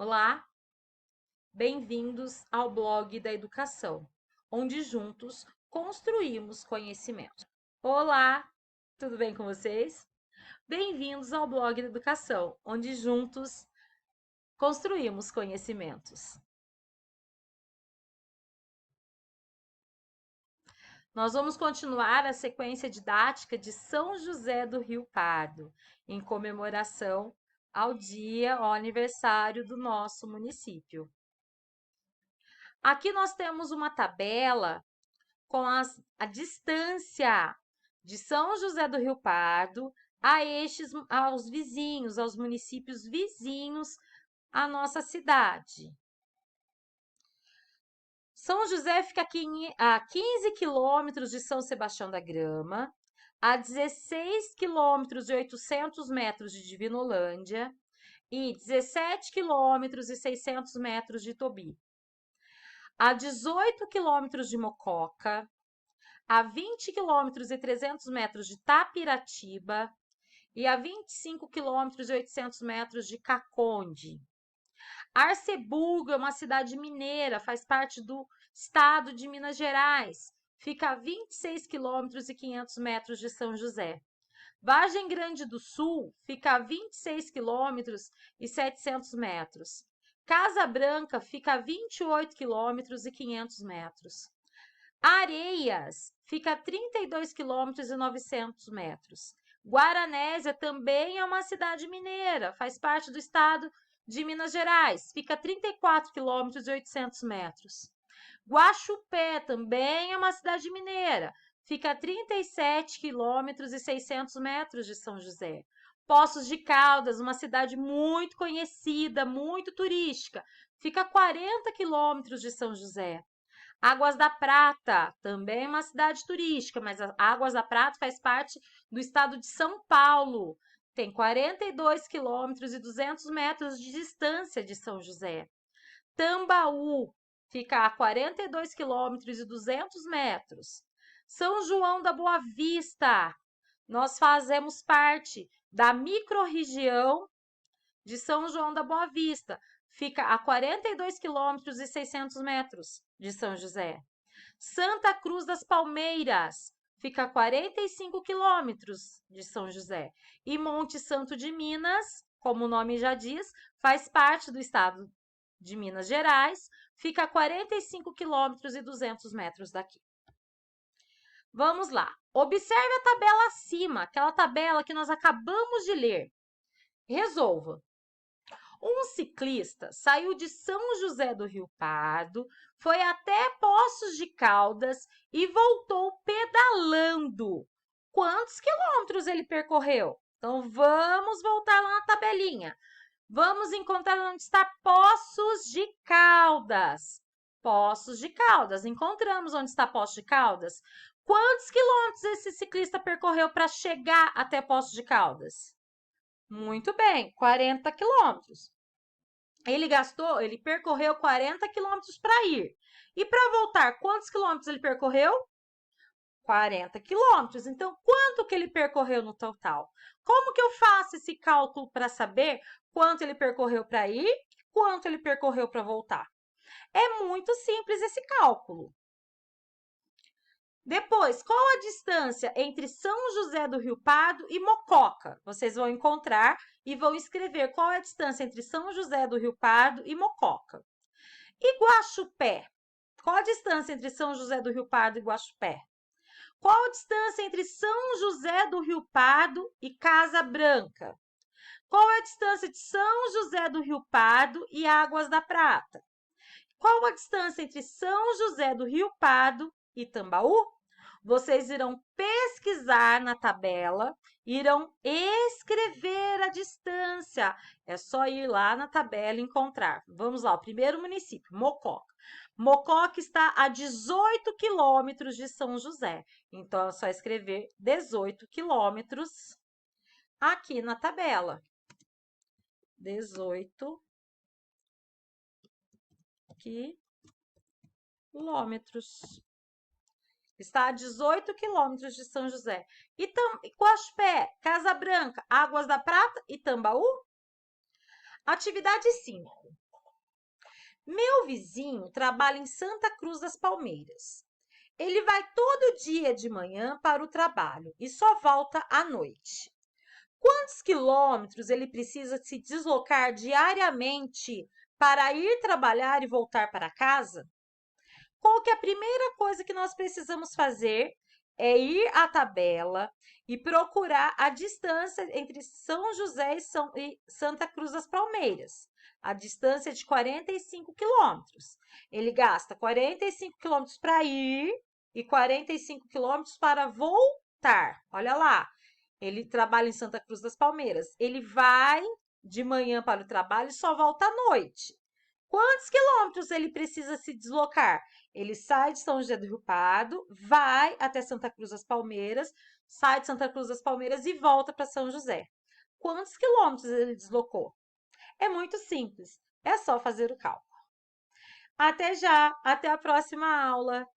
Olá, bem-vindos ao blog da educação, onde juntos construímos conhecimento. Olá, tudo bem com vocês? Bem-vindos ao blog da educação, onde juntos construímos conhecimentos. Nós vamos continuar a sequência didática de São José do Rio Pardo, em comemoração ao aniversário do nosso município. Aqui nós temos uma tabela com a distância de São José do Rio Pardo aos vizinhos, aos municípios vizinhos à nossa cidade. São José fica aqui a 15 quilômetros de São Sebastião da Grama, a 16 quilômetros e 800 metros de Divinolândia e 17 quilômetros e 600 metros de Tobi. A 18 quilômetros de Mococa, a 20 quilômetros e 300 metros de Tapiratiba e a 25 quilômetros e 800 metros de Caconde. Arceburgo é uma cidade mineira, faz parte do estado de Minas Gerais, fica a 26 quilômetros e 500 metros de São José. Vargem Grande do Sul fica a 26 quilômetros e 700 metros. Casa Branca fica a 28 quilômetros e 500 metros. Areias fica a 32 quilômetros e 900 metros. Guaranésia também é uma cidade mineira, faz parte do estado de Minas Gerais, fica a 34 quilômetros e 800 metros. Guaxupé também é uma cidade mineira, fica a 37 quilômetros e 600 metros de São José. Poços de Caldas, uma cidade muito conhecida, muito turística, fica a 40 quilômetros de São José. Águas da Prata, também uma cidade turística, mas Águas da Prata faz parte do estado de São Paulo. Tem 42 quilômetros e 200 metros de distância de São José. Tambaú fica a 42 quilômetros e 200 metros. São João da Boa Vista, nós fazemos parte da microrregião de São João da Boa Vista, fica a 42 quilômetros e 600 metros de São José. Santa Cruz das Palmeiras fica a 45 quilômetros de São José. E Monte Santo de Minas, como o nome já diz, faz parte do estado de Minas Gerais, fica a 45 quilômetros e 200 metros daqui. Vamos lá. Observe a tabela acima, aquela tabela que nós acabamos de ler. Resolva. Um ciclista saiu de São José do Rio Pardo, foi até Poços de Caldas e voltou pedalando. Quantos quilômetros ele percorreu? Então, vamos voltar lá na tabelinha. Vamos encontrar onde está Poços de Caldas. Poços de Caldas. Encontramos onde está Poços de Caldas. Quantos quilômetros esse ciclista percorreu para chegar até Poços de Caldas? Muito bem, 40 quilômetros. Ele percorreu 40 quilômetros para ir. E para voltar, quantos quilômetros ele percorreu? 40 quilômetros. Então, quanto que ele percorreu no total? Como que eu faço esse cálculo para saber quanto ele percorreu para ir e quanto ele percorreu para voltar? É muito simples esse cálculo. Depois, qual a distância entre São José do Rio Pardo e Mococa? Vocês vão encontrar e vão escrever qual é a distância entre São José do Rio Pardo e Mococa. E Guaxupé? Qual a distância entre São José do Rio Pardo e Guaxupé? Qual a distância entre São José do Rio Pardo e Casa Branca? Qual é a distância de São José do Rio Pardo e Águas da Prata? Qual a distância entre São José do Rio Pardo e Tambaú? Vocês irão pesquisar na tabela, irão escrever a distância. É só ir lá na tabela e encontrar. Vamos lá, o primeiro município, Mococa. Mococa está a 18 quilômetros de São José. Então, é só escrever 18 quilômetros aqui na tabela. 18 quilômetros. Está a 18 quilômetros de São José. E Guaxupé, Casa Branca, Águas da Prata e Tambaú? Atividade 5. Meu vizinho trabalha em Santa Cruz das Palmeiras. Ele vai todo dia de manhã para o trabalho e só volta à noite. Quantos quilômetros ele precisa se deslocar diariamente para ir trabalhar e voltar para casa? Qual que é a primeira coisa que nós precisamos fazer? É ir à tabela e procurar a distância entre São José e Santa Cruz das Palmeiras. A distância é de 45 quilômetros. Ele gasta 45 quilômetros para ir e 45 quilômetros para voltar. Olha lá, ele trabalha em Santa Cruz das Palmeiras. Ele vai de manhã para o trabalho e só volta à noite. Quantos quilômetros ele precisa se deslocar? Ele sai de São José do Rio Pardo, vai até Santa Cruz das Palmeiras, sai de Santa Cruz das Palmeiras e volta para São José. Quantos quilômetros ele deslocou? É muito simples, é só fazer o cálculo. Até já, até a próxima aula!